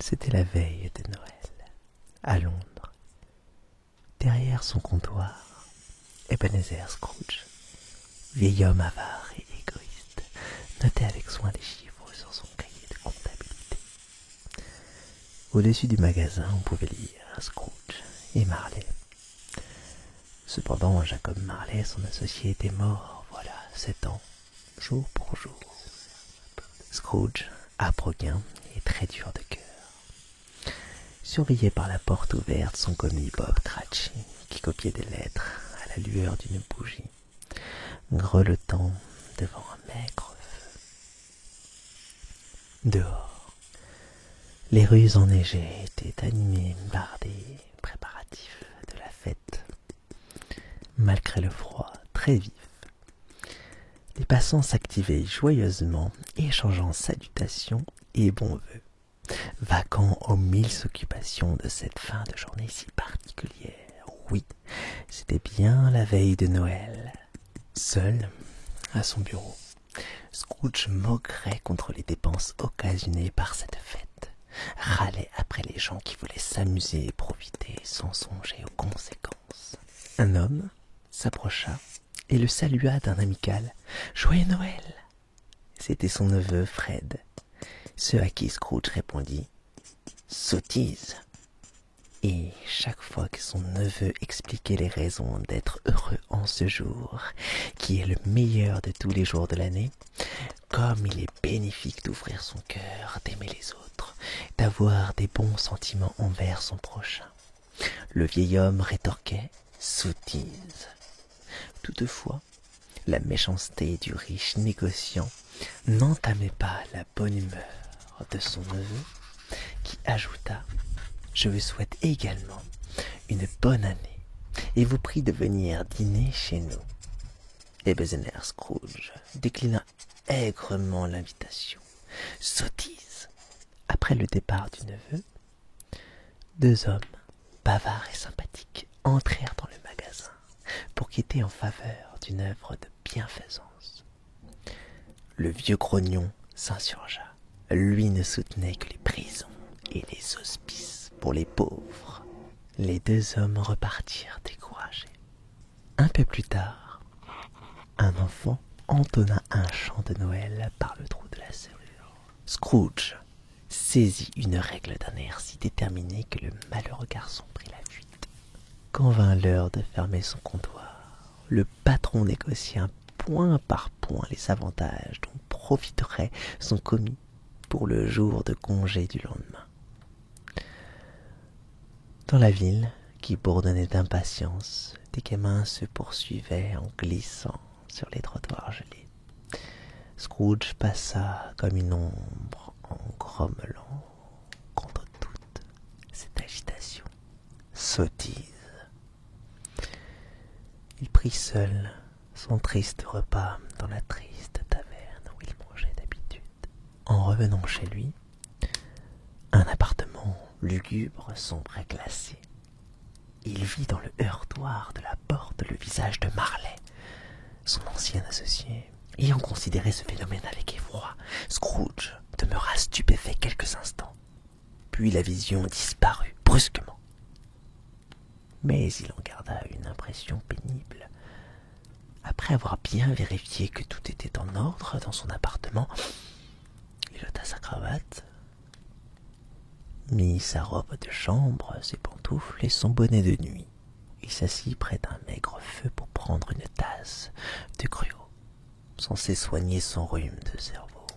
C'était la veille de Noël, à Londres. Derrière son comptoir, Ebenezer Scrooge, vieil homme avare et égoïste, notait avec soin des chiffres sur son cahier de comptabilité. Au-dessus du magasin, on pouvait lire Scrooge et Marley. Cependant, Jacob Marley, son associé, était mort, voilà, 7 ans, jour pour jour. Scrooge, âpre gain et très dur de cœur, surveillait par la porte ouverte son commis Bob Cratchit, qui copiait des lettres à la lueur d'une bougie, grelottant devant un maigre feu. Dehors, les rues enneigées étaient animées par des préparatifs de la fête. Malgré le froid très vif, les passants s'activaient joyeusement, échangeant salutations et bons vœux, vaquant aux 1000 occupations de cette fin de journée si particulière. Oui, c'était bien la veille de Noël. Seul, à son bureau, Scrooge moquerait contre les dépenses occasionnées par cette fête, râlait après les gens qui voulaient s'amuser et profiter sans songer aux conséquences. Un homme s'approcha et le salua d'un amical « Joyeux Noël !» C'était son neveu Fred, ce à qui Scrooge répondit « Sottise !» Et chaque fois que son neveu expliquait les raisons d'être heureux en ce jour, qui est le meilleur de tous les jours de l'année, comme il est bénéfique d'ouvrir son cœur, d'aimer les autres, d'avoir des bons sentiments envers son prochain, le vieil homme rétorquait « Sottise !» Toutefois, la méchanceté du riche négociant n'entamait pas la bonne humeur de son neveu, qui ajouta « Je vous souhaite également une bonne année et vous prie de venir dîner chez nous. » Ebenezer Scrooge déclina aigrement l'invitation. Sottise ! Après le départ du neveu, 2 hommes, bavards et sympathiques, entrèrent dans le magasin pour quitter en faveur d'une œuvre de bienfaisance. Le vieux grognon s'insurgea. Lui ne soutenait que les prisons et les hospices pour les pauvres. Les 2 hommes repartirent découragés. Un peu plus tard, un enfant entonna un chant de Noël par le trou de la serrure. Scrooge saisit une règle d'un air si déterminé que le malheureux garçon prit la fuite. Quand vint l'heure de fermer son comptoir, le patron négocia point par point les avantages dont profiterait son commis pour le jour de congé du lendemain. Dans la ville, qui bourdonnait d'impatience, des gamins se poursuivaient en glissant sur les trottoirs gelés. Scrooge passa comme une ombre en grommelant contre toute cette agitation. Sottise! Il prit seul son triste repas dans la triste taverne où il mangeait d'habitude. En revenant chez lui, un appartement lugubre, sombre et glacé, il vit dans le heurtoir de la porte le visage de Marley, son ancien associé. Ayant considéré ce phénomène avec effroi, Scrooge demeura stupéfait quelques instants. Puis la vision disparut brusquement. Mais il en garda une impression pénible. Après avoir bien vérifié que tout était en ordre dans son appartement, il ôta sa cravate, mit sa robe de chambre, ses pantoufles et son bonnet de nuit. Il s'assit près d'un maigre feu pour prendre une tasse de gruau, censé soigner son rhume de cerveau.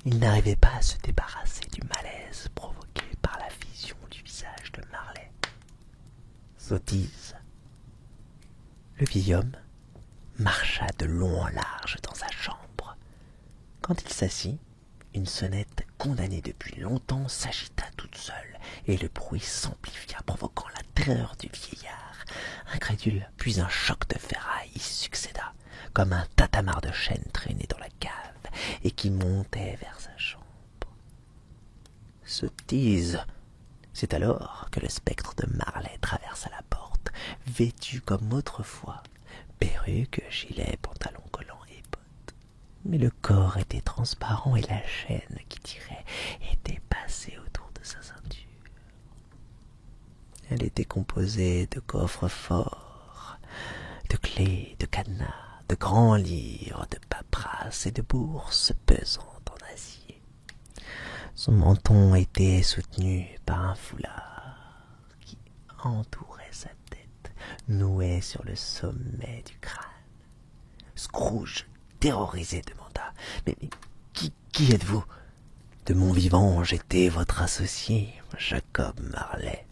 Il n'arrivait pas à se débarrasser du malaise provoqué par la vision du visage de Marley. Sottise! Le vieil homme marcha de long en large dans sa chambre. Quand il s'assit, une sonnette condamnée depuis longtemps s'agita toute seule, et le bruit s'amplifia, provoquant la terreur du vieillard. Incrédule, puis un choc de ferraille y succéda, comme un tatamar de chêne traîné dans la cave, et qui montait vers sa chambre. Sottise! C'est alors que le spectre de Marley traversa la porte, vêtu comme autrefois, perruque, gilet, pantalon collant et bottes. Mais le corps était transparent et la chaîne qui tirait était passée autour de sa ceinture. Elle était composée de coffres forts, de clés, de cadenas, de grands livres, de paperasses et de bourses pesantes en acier. Son menton était soutenu par un foulard qui entourait sa tête, noué sur le sommet du crâne. Scrooge, terrorisé, demanda « Mais qui êtes-vous » ?»« De mon vivant, j'étais votre associé, Jacob Marley. »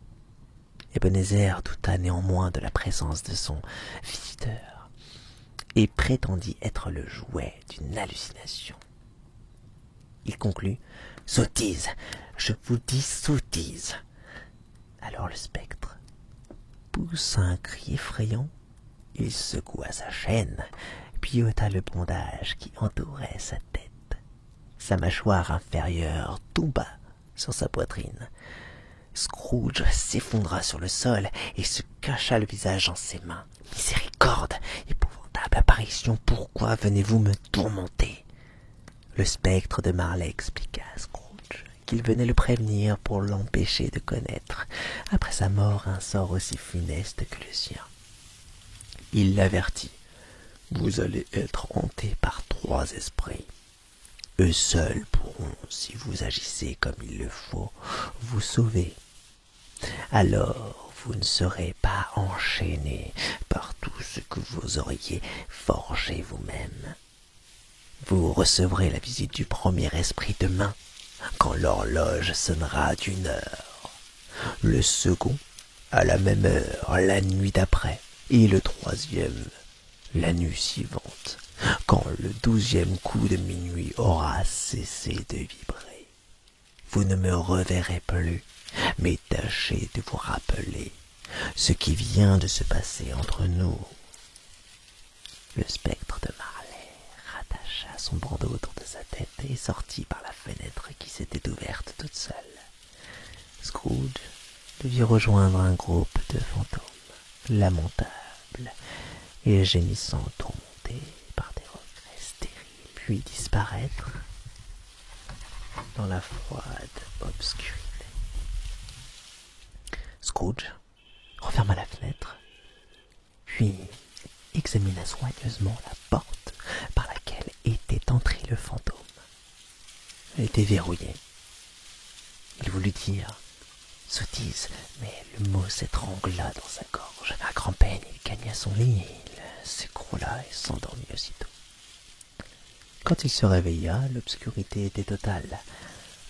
Ebenezer douta néanmoins de la présence de son visiteur et prétendit être le jouet d'une hallucination. Il conclut « Sottise, je vous dis sottise !» Alors le spectre poussa un cri effrayant, il secoua sa chaîne, puis ôta le bandage qui entourait sa tête. Sa mâchoire inférieure tomba sur sa poitrine. Scrooge s'effondra sur le sol et se cacha le visage dans ses mains. « Miséricorde, épouvantable apparition, pourquoi venez-vous me tourmenter ?» Le spectre de Marley expliqua à Scrooge qu'il venait le prévenir pour l'empêcher de connaître, après sa mort, un sort aussi funeste que le sien. Il l'avertit. « Vous allez être hanté par 3 esprits. Eux seuls pourront, si vous agissez comme il le faut, vous sauver. Alors vous ne serez pas enchaîné par tout ce que vous auriez forgé vous-même. Vous recevrez la visite du premier esprit demain, quand l'horloge sonnera d'1 heure. Le second, à la même heure, la nuit d'après, et le 3e, la nuit suivante, quand le 12e coup de minuit aura cessé de vibrer. Vous ne me reverrez plus, mais tâchez de vous rappeler ce qui vient de se passer entre nous. » Le spectre de Marley rattacha son bandeau autour de sa tête et sortit par la fenêtre qui s'était ouverte toute seule. Scrooge le vit rejoindre un groupe de fantômes lamentables et gémissant, tourmentés par des regrets stériles, puis disparaître dans la froide obscurité. Scrooge referma la fenêtre, puis examina soigneusement la porte par laquelle était entré le fantôme. Elle était verrouillée. Il voulut dire « sottise », mais le mot s'étrangla dans sa gorge. À grand-peine, il gagna son lit, il s'écroula et s'endormit aussitôt. Quand il se réveilla, l'obscurité était totale.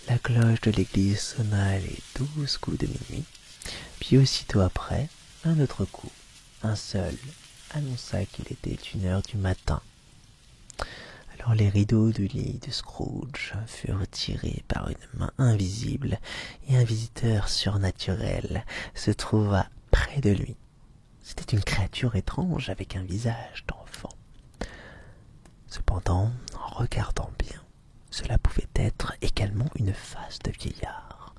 La cloche de l'église sonna les 12 coups de minuit, puis aussitôt après, un autre coup, un seul, annonça qu'il était 1 heure du matin. Alors les rideaux du lit de Scrooge furent tirés par une main invisible et un visiteur surnaturel se trouva près de lui. C'était une créature étrange avec un visage d'enfant. Cependant, en regardant bien, cela pouvait être également une face de vieillard.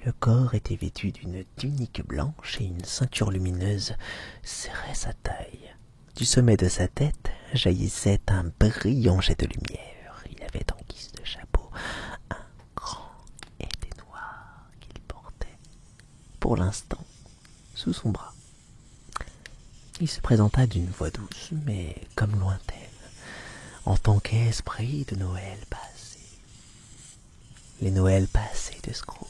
Le corps était vêtu d'une tunique blanche et une ceinture lumineuse serrait sa taille. Du sommet de sa tête jaillissait un brillant jet de lumière. Il avait en guise de chapeau un grand épée noire qu'il portait, pour l'instant, sous son bras. Il se présenta d'une voix douce, mais comme lointaine, en tant qu'esprit de Noël passé. Les Noëls passés de Scrooge.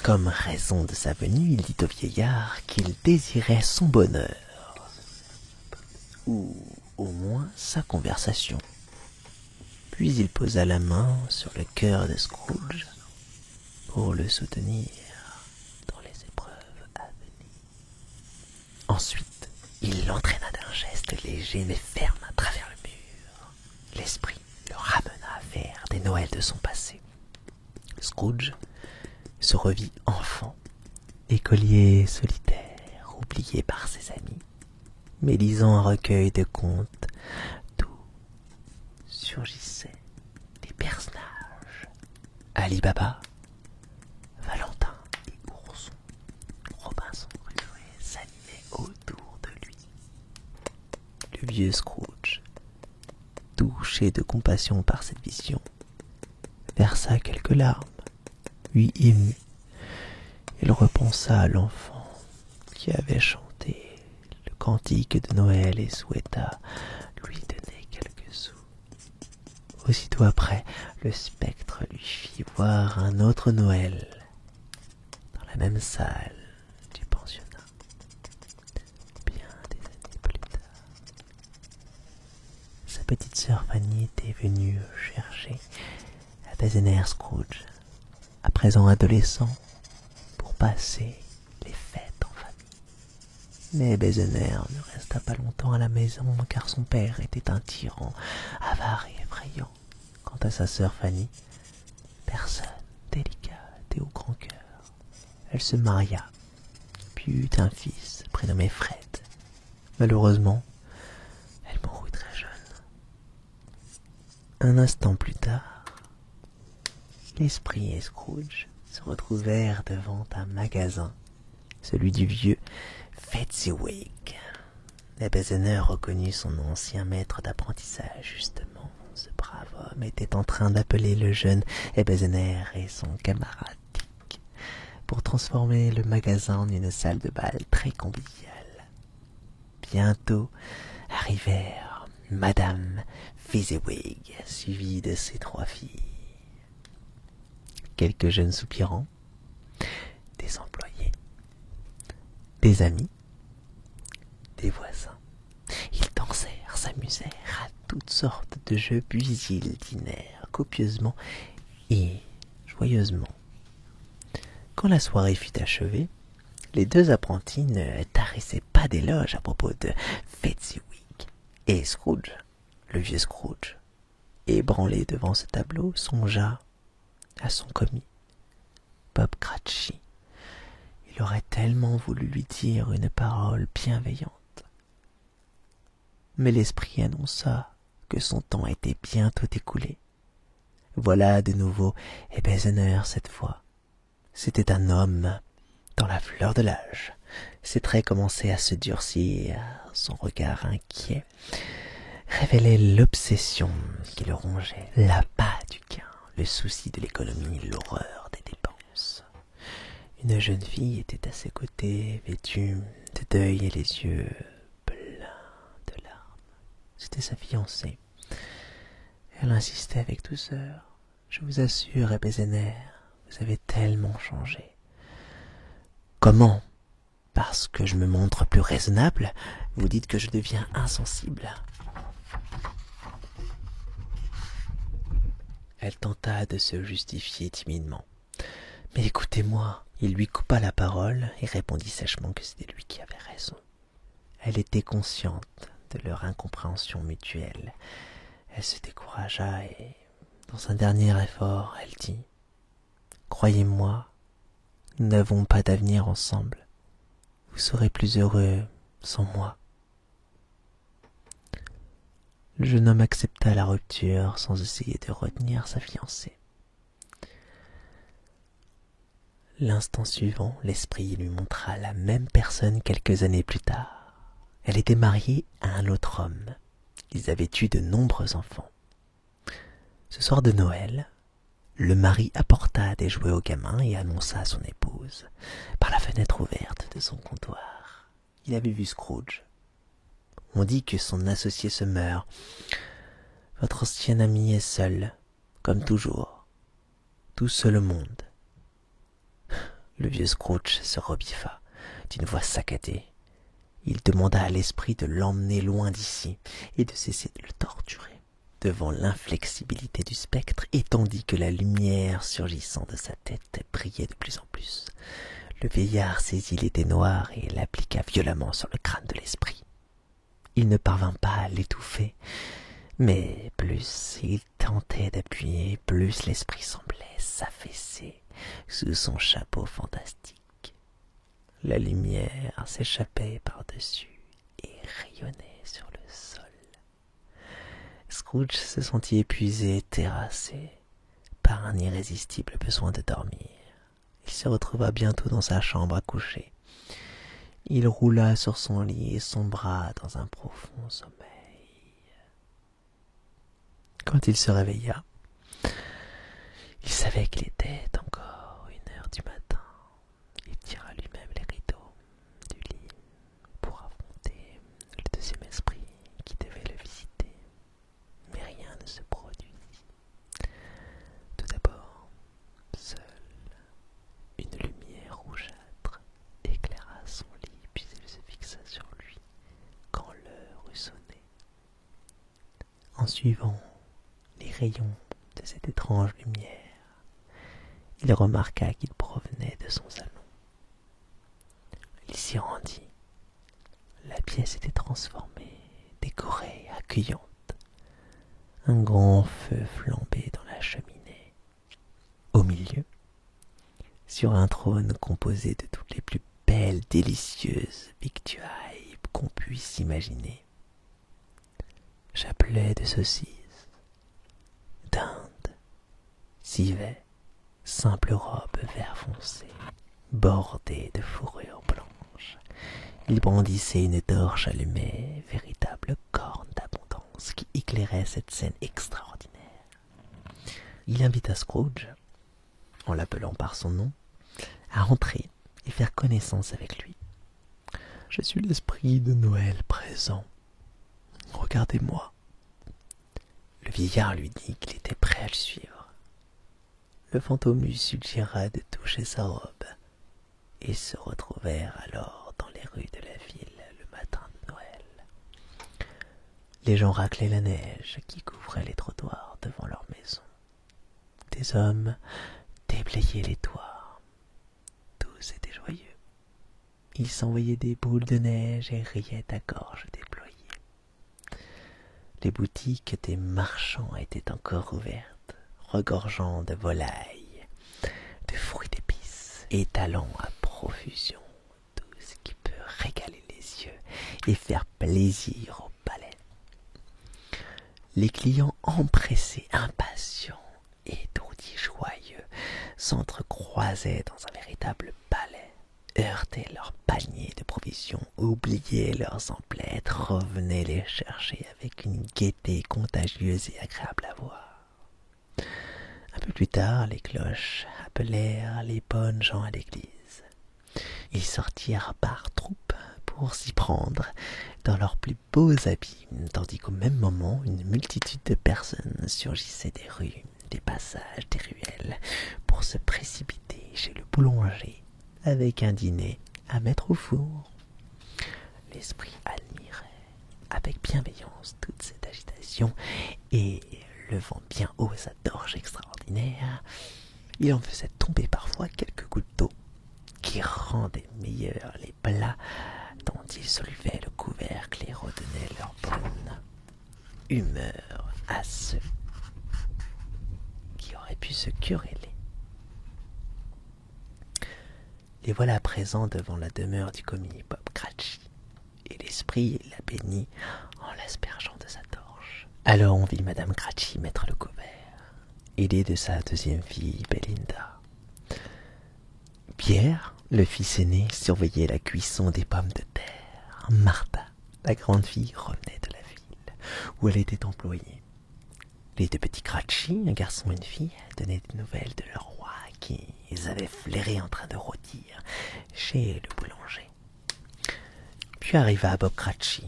Comme raison de sa venue, il dit au vieillard qu'il désirait son bonheur, ou au moins sa conversation. Puis il posa la main sur le cœur de Scrooge pour le soutenir dans les épreuves à venir. Ensuite, il l'entraîna d'un geste léger mais ferme à travers le mur. L'esprit le ramena vers des Noëls de son passé. Scrooge se revit enfant, écolier solitaire, oublié par ses amis, mais lisant un recueil de contes d'où surgissaient des personnages. Ali Baba, Valentin et Ourson, Robinson Crusoe s'animaient autour de lui. Le vieux Scrooge, touché de compassion par cette vision, versa quelques larmes. Puis ému, Il repensa à l'enfant qui avait chanté le cantique de Noël et souhaita lui donner quelques sous. Aussitôt après, le spectre lui fit voir un autre Noël dans la même salle du pensionnat. Bien des années plus tard, sa petite sœur Fanny était venue chercher Ebenezer Scrooge, à présent adolescent, pour passer les fêtes en famille. Mais Ebenezer ne resta pas longtemps à la maison car son père était un tyran, avare et effrayant. Quant à sa sœur Fanny, personne, délicate et au grand cœur, elle se maria, puis eut un fils prénommé Fred. Malheureusement, elle mourut très jeune. Un instant plus tard, l'esprit et Scrooge se retrouvèrent devant un magasin, celui du vieux Fezziwig. Ebenezer reconnut son ancien maître d'apprentissage, justement. Ce brave homme était en train d'appeler le jeune Ebenezer et son camarade Dick pour transformer le magasin en une salle de bal très conviviale. Bientôt arrivèrent Madame Fezziwig, suivie de ses 3 filles. Quelques jeunes soupirants, des employés, des amis, des voisins. Ils dansèrent, s'amusèrent à toutes sortes de jeux, puis ils dînèrent copieusement et joyeusement. Quand la soirée fut achevée, les 2 apprentis ne tarissaient pas d'éloges à propos de Fezziwig. Et Scrooge, le vieux Scrooge, ébranlé devant ce tableau, songea à son commis, Bob Cratchit. Il aurait tellement voulu lui dire une parole bienveillante. Mais l'esprit annonça que son temps était bientôt écoulé. Voilà de nouveau Ebenezer cette fois. C'était un homme dans la fleur de l'âge. Ses traits commençaient à se durcir, son regard inquiet révélait l'obsession qui le rongeait, l'appât du gain, le souci de l'économie, l'horreur des dépenses. Une jeune fille était à ses côtés, vêtue de deuil et les yeux pleins de larmes. C'était sa fiancée. Elle insistait avec douceur. « Je vous assure, Ebenezer, vous avez tellement changé. »« Comment ? Parce que je me montre plus raisonnable, vous dites que je deviens insensible. » Elle tenta de se justifier timidement. « Mais écoutez-moi !» Il lui coupa la parole et répondit sèchement que c'était lui qui avait raison. Elle était consciente de leur incompréhension mutuelle. Elle se découragea et, dans un dernier effort, elle dit « Croyez-moi, nous n'avons pas d'avenir ensemble. Vous serez plus heureux sans moi. » Le jeune homme accepta la rupture sans essayer de retenir sa fiancée. L'instant suivant, l'esprit lui montra la même personne quelques années plus tard. Elle était mariée à un autre homme. Ils avaient eu de nombreux enfants. Ce soir de Noël, le mari apporta des jouets au gamin et annonça à son épouse, par la fenêtre ouverte de son comptoir. Il avait vu Scrooge. « On dit que son associé se meurt. Votre ancien ami est seul, comme toujours, tout seul au monde. » Le vieux Scrooge se rebiffa d'une voix saccadée. Il demanda à l'esprit de l'emmener loin d'ici et de cesser de le torturer devant l'inflexibilité du spectre, et tandis que la lumière surgissant de sa tête brillait de plus en plus. Le vieillard saisit l'épée noire et l'appliqua violemment sur le crâne de l'esprit. Il ne parvint pas à l'étouffer, mais plus il tentait d'appuyer, plus l'esprit semblait s'affaisser sous son chapeau fantastique. La lumière s'échappait par-dessus et rayonnait sur le sol. Scrooge se sentit épuisé, terrassé par un irrésistible besoin de dormir. Il se retrouva bientôt dans sa chambre à coucher. Il roula sur son lit et sombra dans un profond sommeil. Quand il se réveilla, il savait qu'il était encore 1 heure du matin. Il en suivant les rayons de cette étrange lumière, il remarqua qu'il provenait de son salon. Il s'y rendit. La pièce était transformée, décorée, accueillante. Un grand feu flambait dans la cheminée. Au milieu, sur un trône composé de toutes les plus belles, délicieuses victuailles qu'on puisse imaginer, chapelet de saucisses, dinde, civet, simple robe vert foncé, bordée de fourrure blanche. Il brandissait une torche allumée, véritable corne d'abondance qui éclairait cette scène extraordinaire. Il invita Scrooge, en l'appelant par son nom, à entrer et faire connaissance avec lui. « Je suis l'esprit de Noël présent. Regardez-moi. » Le vieillard lui dit qu'il était prêt à le suivre. Le fantôme lui suggéra de toucher sa robe. Ils se retrouvèrent alors dans les rues de la ville le matin de Noël. Les gens raclaient la neige qui couvrait les trottoirs devant leur maison. Des hommes déblayaient les toits. Tous étaient joyeux. Ils s'envoyaient des boules de neige et riaient à gorge déployée. Les boutiques des marchands étaient encore ouvertes, regorgeant de volailles, de fruits d'épices, étalant à profusion tout ce qui peut régaler les yeux et faire plaisir au palais. Les clients empressés, impatients, étourdis, joyeux, s'entrecroisaient dans un véritable palais, heurtaient leurs paniers de provisions, oubliaient leurs emplettes, revenaient les chercher avec une gaieté contagieuse et agréable à voir. Un peu plus tard, les cloches appelèrent les bonnes gens à l'église. Ils sortirent par troupes pour s'y prendre dans leurs plus beaux habits, tandis qu'au même moment, une multitude de personnes surgissaient des rues, des passages, des ruelles, pour se précipiter chez le boulanger avec un dîner à mettre au four. L'esprit admirait avec bienveillance toute cette agitation et, levant bien haut sa torche extraordinaire, il en faisait tomber parfois quelques gouttes d'eau qui rendaient meilleurs les plats dont il soulevait le couvercle et redonnait leur bonne humeur à ceux qui auraient pu se quereller. Les voilà présents devant la demeure du commis Bob Cratchit, et l'esprit la bénit en l'aspergeant de sa torche. Alors on vit Madame Cratchit mettre le couvert, aidée de sa deuxième fille Belinda. Pierre, le fils aîné, surveillait la cuisson des pommes de terre. Martha, la grande fille, revenait de la ville, où elle était employée. Les deux petits Cratchit, un garçon et une fille, donnaient des nouvelles de leur roi, qu'ils avaient flairé en train de rôtir chez le boulanger. Puis arriva Bob Cratchit,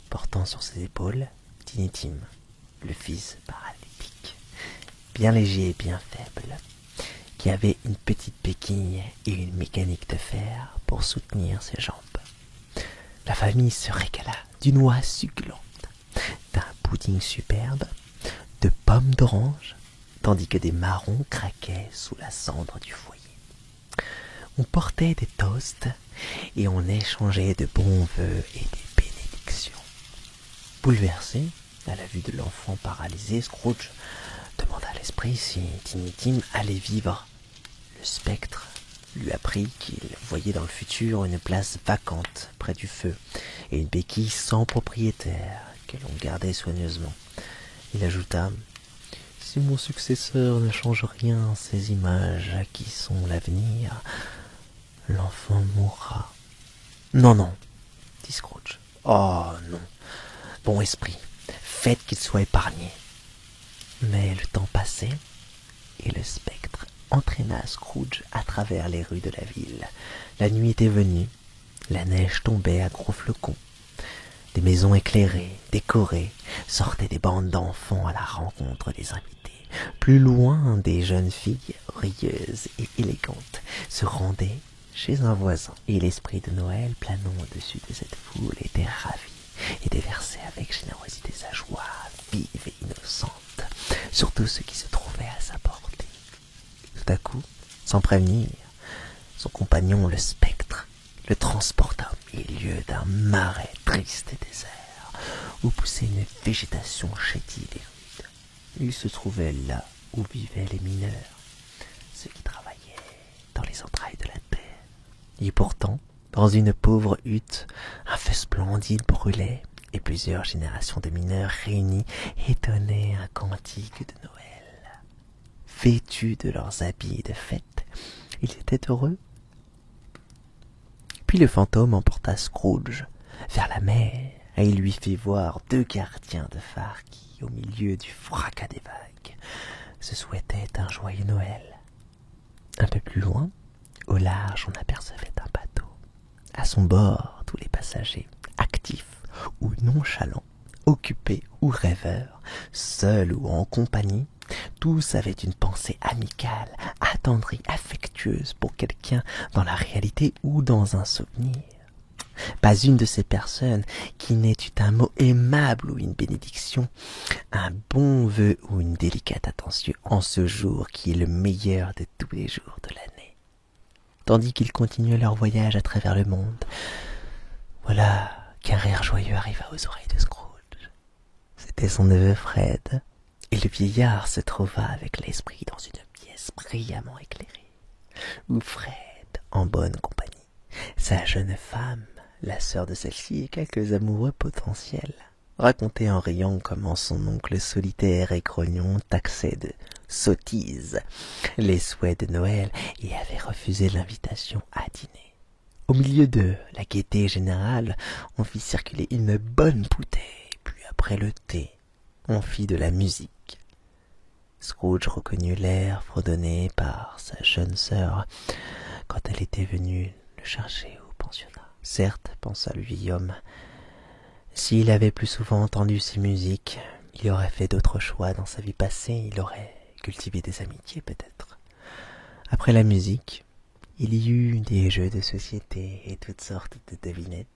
portant sur ses épaules Tiny Tim, le fils paralytique, bien léger et bien faible, qui avait une petite béquille et une mécanique de fer pour soutenir ses jambes. La famille se régala d'une oie succulente, d'un pudding superbe, de pommes d'orange, tandis que des marrons craquaient sous la cendre du foyer. On portait des toasts et on échangeait de bons vœux et des bénédictions. Bouleversé à la vue de l'enfant paralysé, Scrooge demanda à l'esprit si Tiny Tim allait vivre. Le spectre lui apprit qu'il voyait dans le futur une place vacante près du feu et une béquille sans propriétaire que l'on gardait soigneusement. Il ajouta: « Si mon successeur ne change rien à ces images qui sont l'avenir, l'enfant mourra. »« Non, non, dit Scrooge. Oh, non. Bon esprit, faites qu'il soit épargné. » Mais le temps passait, et le spectre entraîna Scrooge à travers les rues de la ville. La nuit était venue, la neige tombait à gros flocons. Des maisons éclairées, décorées, sortaient des bandes d'enfants à la rencontre des invités. Plus loin, des jeunes filles, rieuses et élégantes, se rendaient chez un voisin. Et l'esprit de Noël, planant au-dessus de cette foule, était ravi et déversait avec générosité sa joie vive et inouïe. Sans prévenir, son compagnon, le spectre, le transporta au milieu d'un marais triste et désert, où poussait une végétation chétive et rude. Il se trouvait là où vivaient les mineurs, ceux qui travaillaient dans les entrailles de la terre. Et pourtant, dans une pauvre hutte, un feu splendide brûlait, et plusieurs générations de mineurs réunis étonnaient un cantique de Noël. Vêtus de leurs habits de fête, ils étaient heureux. Puis le fantôme emporta Scrooge vers la mer, et il lui fit voir 2 gardiens de phare qui, au milieu du fracas des vagues, se souhaitaient un joyeux Noël. Un peu plus loin, au large, on apercevait un bateau. À son bord, tous les passagers, actifs ou nonchalants, occupés ou rêveurs, seuls ou en compagnie, tous avaient une pensée amicale, attendrie, affectueuse pour quelqu'un dans la réalité ou dans un souvenir. Pas une de ces personnes qui n'ait eu un mot aimable ou une bénédiction, un bon vœu ou une délicate attention en ce jour qui est le meilleur de tous les jours de l'année. Tandis qu'ils continuaient leur voyage à travers le monde, voilà qu'un rire joyeux arriva aux oreilles de Scrooge. C'était son neveu Fred, et le vieillard se trouva avec l'esprit dans une pièce brillamment éclairée, où Fred, en bonne compagnie, sa jeune femme, la sœur de celle-ci et quelques amoureux potentiels, racontait en riant comment son oncle solitaire et grognon taxait de sottises les souhaits de Noël et avait refusé l'invitation à dîner. Au milieu de la gaieté générale, on fit circuler une bonne bouteille, puis après le thé, on fit de la musique. Scrooge reconnut l'air fredonné par sa jeune sœur quand elle était venue le chercher au pensionnat. Certes, pensa le vieil homme, s'il avait plus souvent entendu ces musiques, il aurait fait d'autres choix dans sa vie passée, il aurait cultivé des amitiés peut-être. Après la musique, il y eut des jeux de société et toutes sortes de devinettes.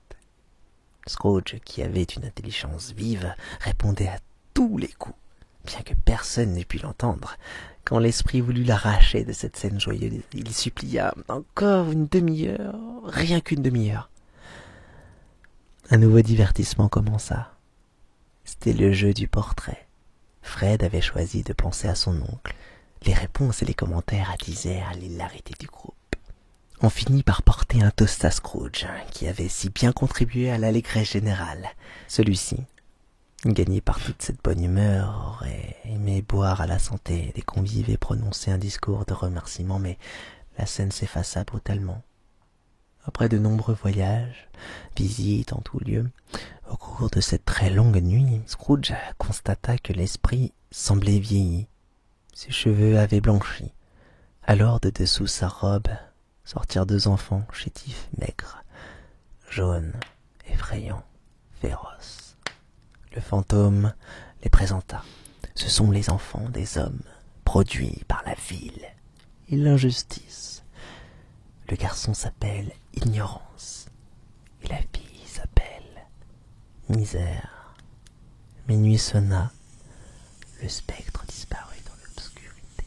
Scrooge, qui avait une intelligence vive, répondait à tous les coups, bien que personne n'ait pu l'entendre. Quand l'esprit voulut l'arracher de cette scène joyeuse, il supplia encore une demi-heure, rien qu'une demi-heure. Un nouveau divertissement commença. C'était le jeu du portrait. Fred avait choisi de penser à son oncle. Les réponses et les commentaires attisèrent l'hilarité du groupe. On finit par porter un toast à Scrooge, qui avait si bien contribué à l'allégresse générale. Celui-ci, gagné par toute cette bonne humeur, aurait aimé boire à la santé des convives et prononcer un discours de remerciement, mais la scène s'effaça brutalement. Après de nombreux voyages, visites en tous lieux, au cours de cette très longue nuit, Scrooge constata que l'esprit semblait vieilli. Ses cheveux avaient blanchi. Alors, de dessous sa robe, sortirent 2 enfants chétifs, maigres, jaunes, effrayants, féroces. Le fantôme les présenta. Ce sont les enfants des hommes, produits par la ville et l'injustice. Le garçon s'appelle Ignorance, et la fille s'appelle Misère. Minuit sonna, le spectre disparut dans l'obscurité.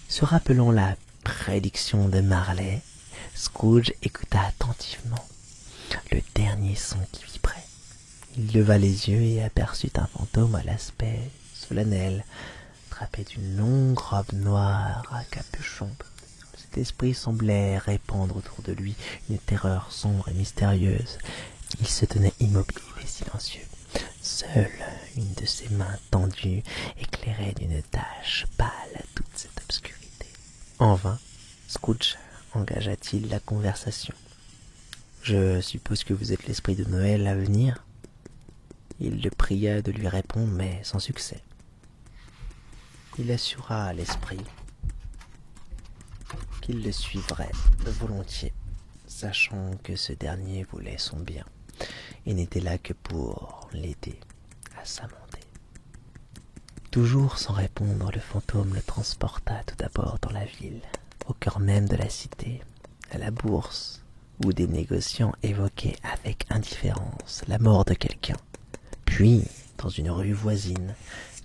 Se rappelant la prédiction de Marley, Scrooge écouta attentivement le dernier son qui vibrait. Il leva les yeux et aperçut un fantôme à l'aspect solennel, drapé d'une longue robe noire à capuchon. Cet esprit semblait répandre autour de lui une terreur sombre et mystérieuse. Il se tenait immobile et silencieux. Seule une de ses mains tendues éclairait d'une tache pâle toute cette obscurité. En vain, Scrooge engagea-t-il la conversation. « Je suppose que vous êtes l'esprit de Noël à venir ?» Il le pria de lui répondre, mais sans succès. Il assura à l'esprit qu'il le suivrait volontiers, sachant que ce dernier voulait son bien et n'était là que pour l'aider à s'amender. Toujours sans répondre, le fantôme le transporta tout d'abord dans la ville, au cœur même de la cité, à la bourse, où des négociants évoquaient avec indifférence la mort de quelqu'un. Puis, dans une rue voisine,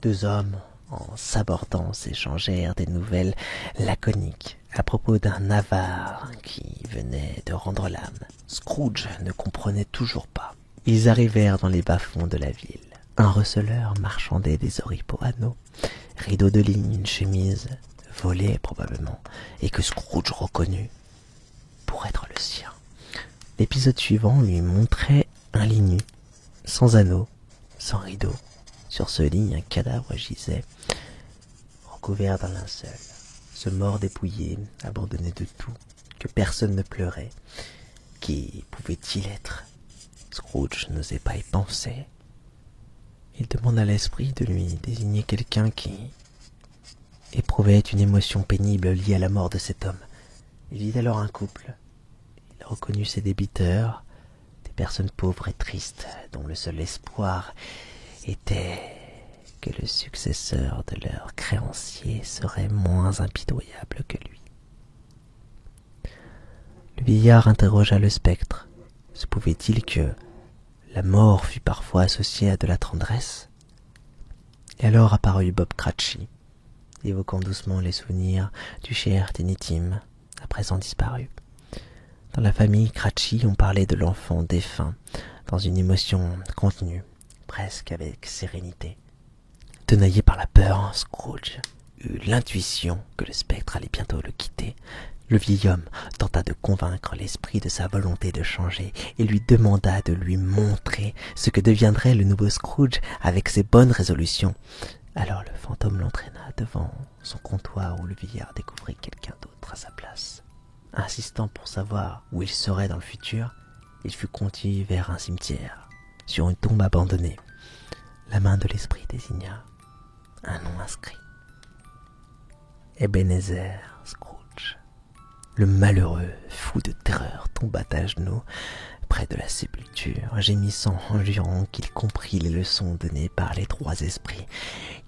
2 hommes en s'abordant s'échangèrent des nouvelles laconiques à propos d'un avare qui venait de rendre l'âme. Scrooge ne comprenait toujours pas. Ils arrivèrent dans les bas-fonds de la ville. Un receleur marchandait des oripeaux anneaux, rideaux de ligne, une chemise volée probablement, et que Scrooge reconnut pour être le sien. L'épisode suivant lui montrait un lit nu, sans anneaux, sans rideaux. Sur ce lit, un cadavre gisait, recouvert d'un linceul. Ce mort dépouillé, abandonné de tout, que personne ne pleurait. Qui pouvait-il être? Scrooge n'osait pas y penser. Il demanda à l'esprit de lui désigner quelqu'un qui éprouvait une émotion pénible liée à la mort de cet homme. Il vit alors un couple. Il reconnut ses débiteurs, des personnes pauvres et tristes, dont le seul espoir était que le successeur de leur créancier serait moins impitoyable que lui. Le vieillard interrogea le spectre. Se pouvait-il que la mort fût parfois associée à de la tendresse? Et alors apparut Bob Cratchit, évoquant doucement les souvenirs du cher Tiny Tim, à présent disparu. Dans la famille Cratchit, on parlait de l'enfant défunt, dans une émotion contenue, presque avec sérénité. Tenaillé par la peur, Scrooge eut l'intuition que le spectre allait bientôt le quitter. Le vieil homme tenta de convaincre l'esprit de sa volonté de changer et lui demanda de lui montrer ce que deviendrait le nouveau Scrooge avec ses bonnes résolutions. Alors le fantôme l'entraîna devant son comptoir où le vieillard découvrit quelqu'un d'autre à sa place. Insistant pour savoir où il serait dans le futur, il fut conduit vers un cimetière, sur une tombe abandonnée. La main de l'esprit désigna un nom inscrit. Ebenezer Scrooge. Le malheureux, fou de terreur, tomba à genoux près de la sépulture, gémissant en jurant qu'il comprit les leçons données par les trois esprits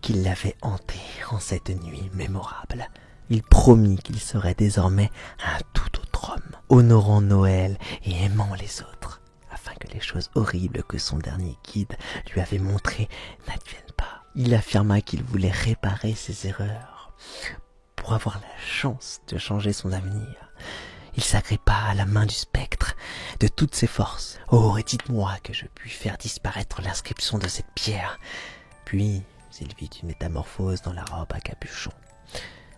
qui l'avaient hanté en cette nuit mémorable. Il promit qu'il serait désormais un tout autre homme, honorant Noël et aimant les autres, afin que les choses horribles que son dernier guide lui avait montrées n'adviennent pas. Il affirma qu'il voulait réparer ses erreurs pour avoir la chance de changer son avenir. Il s'agrippa à la main du spectre de toutes ses forces. « Oh, et dites-moi que je puis faire disparaître l'inscription de cette pierre. » Puis il vit une métamorphose dans la robe à capuchon.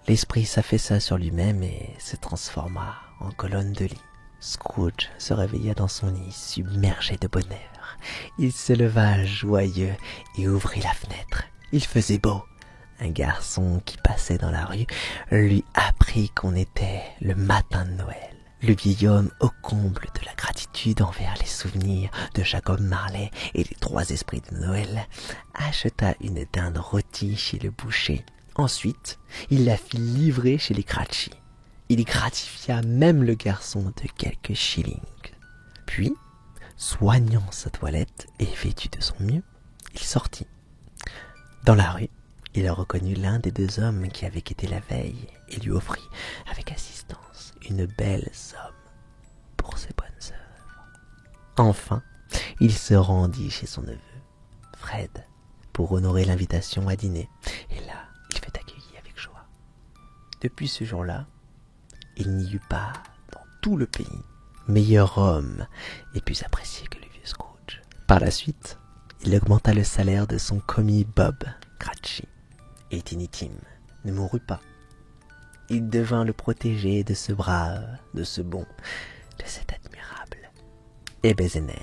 L'esprit s'affaissa sur lui-même et se transforma en colonne de lit. Scrooge se réveilla dans son lit, submergé de bonheur. Il se leva joyeux et ouvrit la fenêtre. Il faisait beau. Un garçon qui passait dans la rue lui apprit qu'on était le matin de Noël. Le vieil homme, au comble de la gratitude envers les souvenirs de Jacob Marley et les trois esprits de Noël, acheta une dinde rôtie chez le boucher. Ensuite, il la fit livrer chez les Cratchit. Il gratifia même le garçon de quelques shillings. Puis, soignant sa toilette et vêtu de son mieux, il sortit. Dans la rue, il reconnut l'un des deux hommes qui avaient quitté la veille et lui offrit, avec assistance, une belle somme pour ses bonnes œuvres. Enfin, il se rendit chez son neveu, Fred, pour honorer l'invitation à dîner. Et là, il fut accueilli avec joie. Depuis ce jour-là, il n'y eut pas, dans tout le pays, meilleur homme et plus apprécié que le vieux Scrooge. Par la suite, il augmenta le salaire de son commis Bob Cratchit. Et Tiny Tim ne mourut pas. Il devint le protégé de ce brave, de ce bon, de cet admirable Ebenezer